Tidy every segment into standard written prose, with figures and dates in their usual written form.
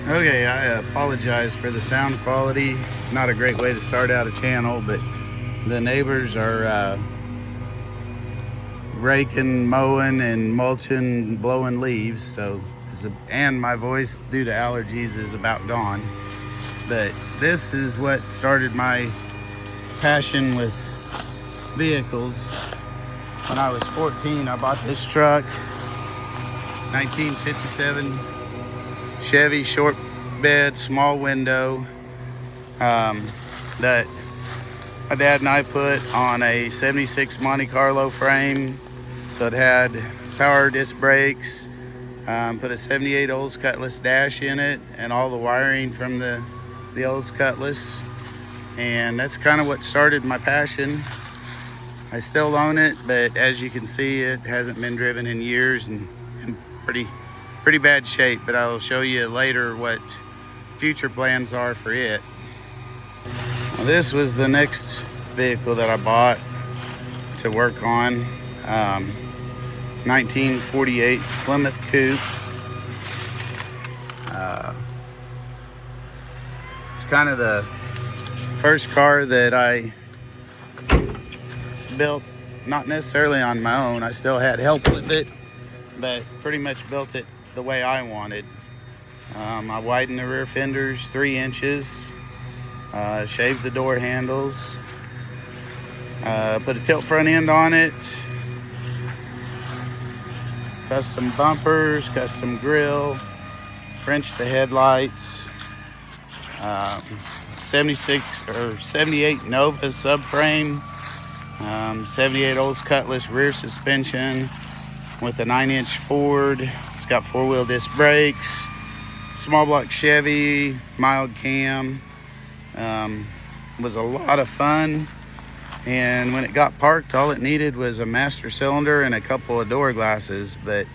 Okay, I apologize for the sound quality. It's not a great way to start out a channel, but the neighbors are raking, mowing, and mulching, blowing leaves. So, and my voice, due to allergies, is about gone. But this is what started my passion with vehicles. When I was 14, I bought this truck, 1957 Chevy short bed, small window, that my dad and I put on a 76 Monte Carlo frame. So it had power disc brakes, put a 78 Olds Cutlass dash in it, and all the wiring from the Olds Cutlass. And that's kind of what started my passion. I still own it, but as you can see, it hasn't been driven in years and in pretty bad shape. But I'll show you later what future plans are for it. Well, this was the next vehicle that I bought to work on. 1948 Plymouth Coupe. It's kind of the first car that I built, not necessarily on my own. I still had help with it, but pretty much built it the way I wanted. I widened the rear fenders 3 inches, shaved the door handles, put a tilt front end on it, custom bumpers, custom grille, Frenched the headlights, 76 or 78 Nova subframe, 78 Olds Cutlass rear suspension with a 9-inch Ford. It's got 4-wheel disc brakes, small block Chevy, mild cam. Was a lot of fun. And when it got parked, all it needed was a master cylinder and a couple of door glasses, but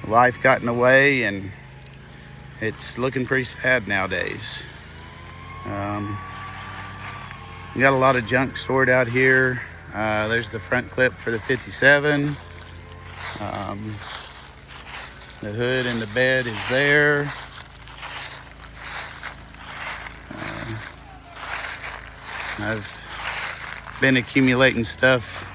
life got in the way and it's looking pretty sad nowadays. We got a lot of junk stored out here. There's the front clip for the 57. The hood and the bed is there. I've been accumulating stuff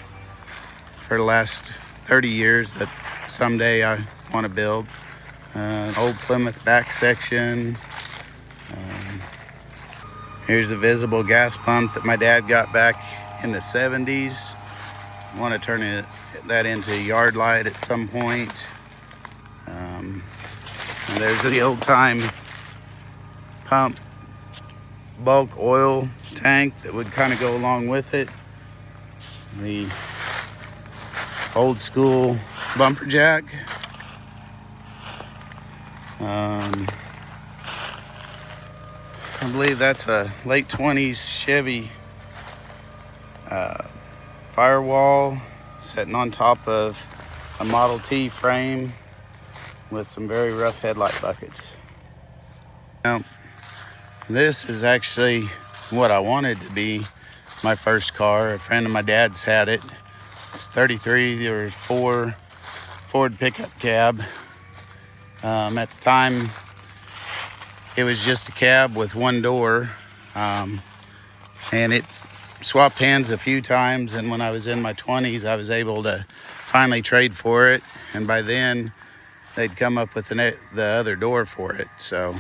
for the last 30 years that someday I want to build. An old Plymouth back section. Here's a visible gas pump that my dad got back in the 70s. I want to turn that into a yard light at some point. And there's the old time pump bulk oil tank that would kind of go along with it. The old school bumper jack. I believe that's a late 20s Chevy firewall sitting on top of a Model T frame with some very rough headlight buckets. Now, this is actually what I wanted to be my first car. A friend of my dad's had it. It's 33 or 4 Ford pickup cab. At the time, it was just a cab with one door, and it swapped hands a few times. And when I was in my 20s, I was able to finally trade for it. And by then, they'd come up with the other door for it. So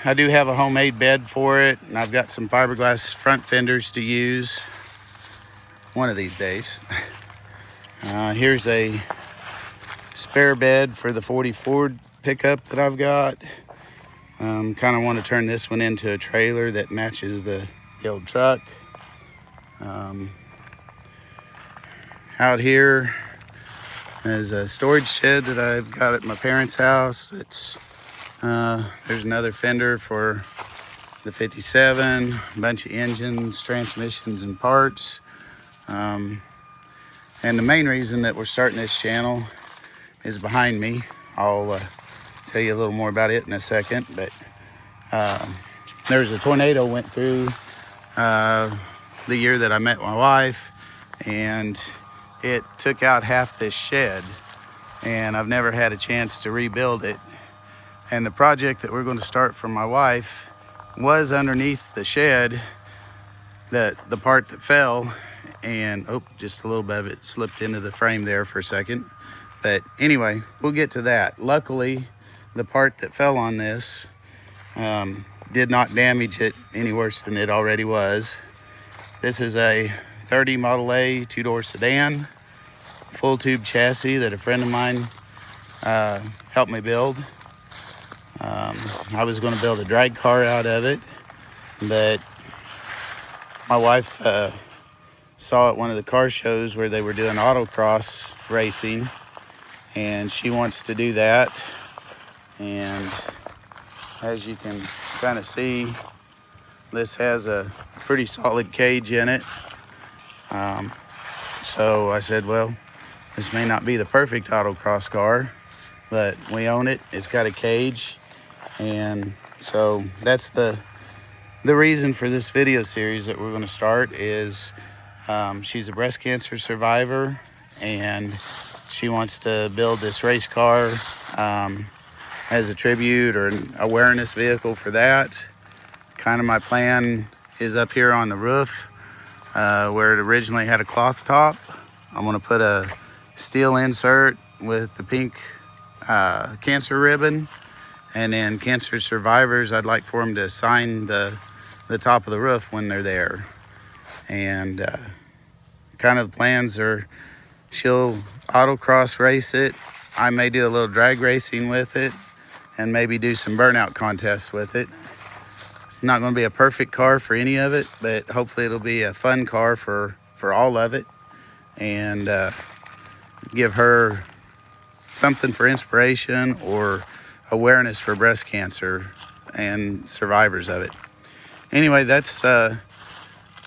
I do have a homemade bed for it, and I've got some fiberglass front fenders to use one of these days. Here's a spare bed for the 40 Ford pickup that I've got. Kind of want to turn this one into a trailer that matches the old truck. Out here is a storage shed that I've got at my parents' house. There's another fender for the 57, a bunch of engines, transmissions, and parts. And the main reason that we're starting this channel is behind me. I'll tell you a little more about it in a second, but there's a tornado went through the year that I met my wife, and it took out half this shed, and I've never had a chance to rebuild it. And the project that we're going to start for my wife was underneath the shed, the part that fell, and oh, just a little bit of it slipped into the frame there for a second. But anyway, we'll get to that. Luckily, the part that fell on this did not damage it any worse than it already was. This is a 30 Model A two-door sedan, full tube chassis that a friend of mine helped me build. I was going to build a drag car out of it, but my wife saw at one of the car shows where they were doing autocross racing, and she wants to do that. And as you can kind of see, this has a pretty solid cage in it. So I said, well, this may not be the perfect autocross car, but we own it. It's got a cage. And so that's the reason for this video series that we're going to start is she's a breast cancer survivor, and she wants to build this race car as a tribute or an awareness vehicle for that. Kind of my plan is up here on the roof where it originally had a cloth top. I'm going to put a steel insert with the pink cancer ribbon, and then cancer survivors, I'd like for them to sign the top of the roof when they're there. And kind of the plans are she'll autocross race it. I may do a little drag racing with it and maybe do some burnout contests with it. It's not going to be a perfect car for any of it, but hopefully it'll be a fun car for all of it, and give her something for inspiration or awareness for breast cancer and survivors of it. Anyway, that's the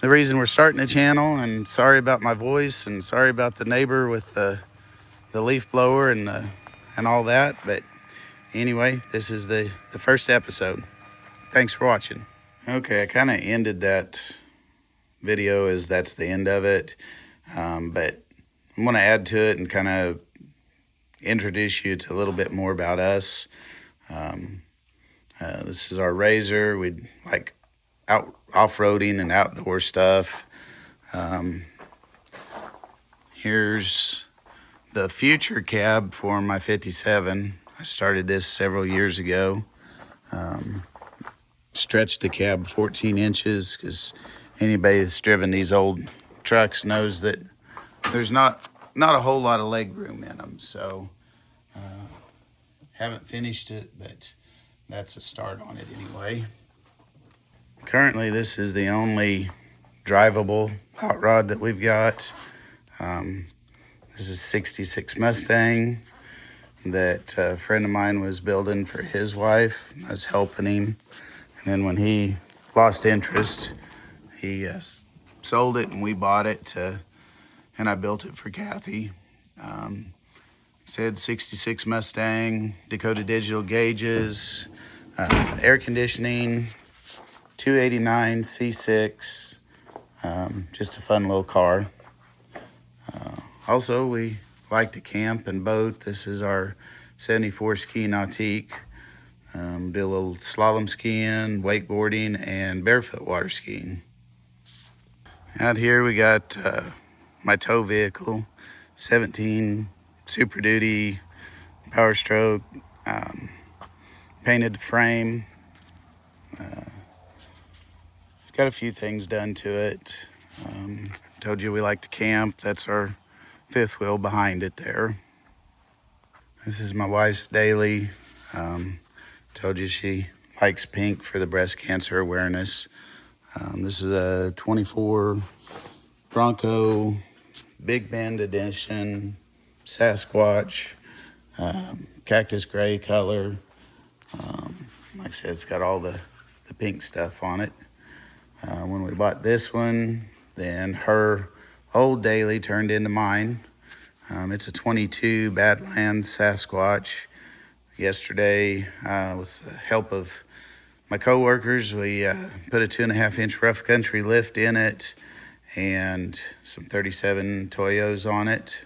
reason we're starting the channel, and sorry about my voice and sorry about the neighbor with the leaf blower and all that. But anyway, this is the first episode. Thanks for watching. Okay, I kind of ended that video as that's the end of it, but I'm going to add to it and kind of introduce you to a little bit more about us. This is our RZR. We like off-roading and outdoor stuff. Here's the future cab for my 57. I started this several years ago. Stretched the cab 14 inches because anybody that's driven these old trucks knows that there's not a whole lot of leg room in them. So haven't finished it, but that's a start on it anyway. Currently, this is the only drivable hot rod that we've got. This is a 66 Mustang that a friend of mine was building for his wife. I was helping him. And then when he lost interest, he sold it and we bought it, and I built it for Kathy. Said 66 Mustang, Dakota digital gauges, air conditioning, 289 C6, just a fun little car. Also, we like to camp and boat. This is our 74 Ski Nautique. Do a little slalom skiing, wakeboarding, and barefoot water skiing. Out here we got my tow vehicle, 17 Super Duty Power Stroke, painted the frame. It's got a few things done to it. Told you we like to camp. That's our fifth wheel behind it there. This is my wife's daily. Told you she likes pink for the breast cancer awareness. This is a 24 Bronco Big Bend Edition Sasquatch, cactus gray color. Like I said, it's got all the pink stuff on it. When we bought this one, then her old daily turned into mine. It's a 22 Badlands Sasquatch. Yesterday, with the help of my coworkers, we put a 2.5-inch rough country lift in it and some 37 Toyos on it.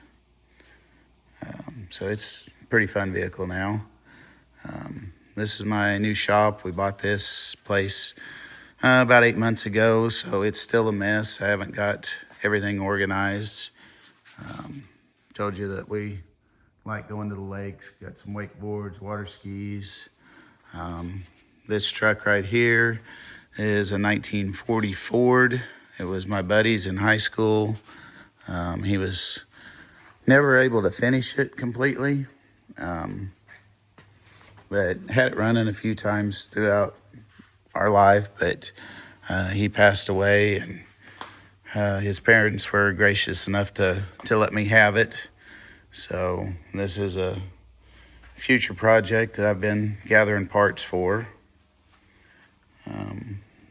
So it's a pretty fun vehicle now. This is my new shop. We bought this place about 8 months ago, so it's still a mess. I haven't got everything organized. Told you that we like going to the lakes. Got some wakeboards, water skis. This truck right here is a 1940 Ford. It was my buddy's in high school. He was never able to finish it completely, but had it running a few times throughout our life, but he passed away, and his parents were gracious enough to let me have it. So this is a future project that I've been gathering parts for.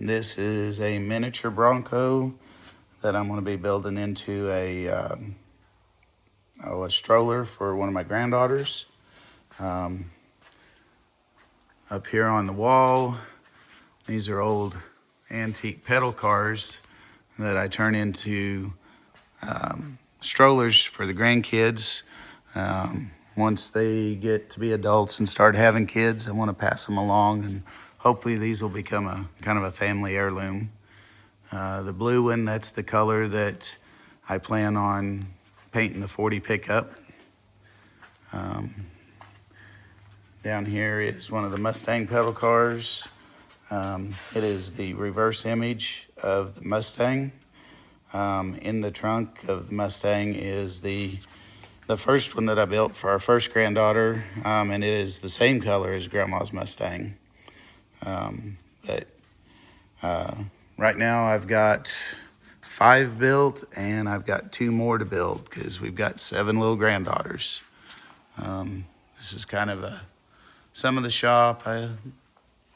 This is a miniature Bronco that I'm going to be building into a stroller for one of my granddaughters. Up here on the wall, these are old antique pedal cars that I turn into strollers for the grandkids. Once they get to be adults and start having kids, I want to pass them along, and hopefully these will become a kind of a family heirloom. The blue one, that's the color that I plan on painting the 40 pickup. Down here is one of the Mustang pedal cars. It is the reverse image of the Mustang. In the trunk of the Mustang is the first one that I built for our first granddaughter, and it is the same color as Grandma's Mustang. But right now I've got 5 built, and I've got 2 more to build because we've got 7 little granddaughters. This is kind of some of the shop,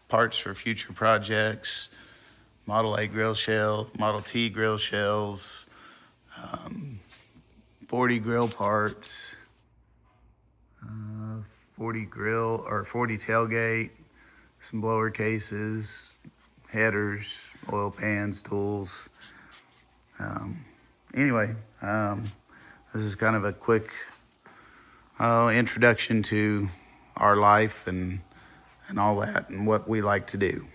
parts for future projects, Model A grill shell, Model T grill shells, 40 grill parts, 40 grill or 40 tailgate, some blower cases, headers, oil pans, tools. Anyway, this is kind of a quick introduction to our life and all that and what we like to do.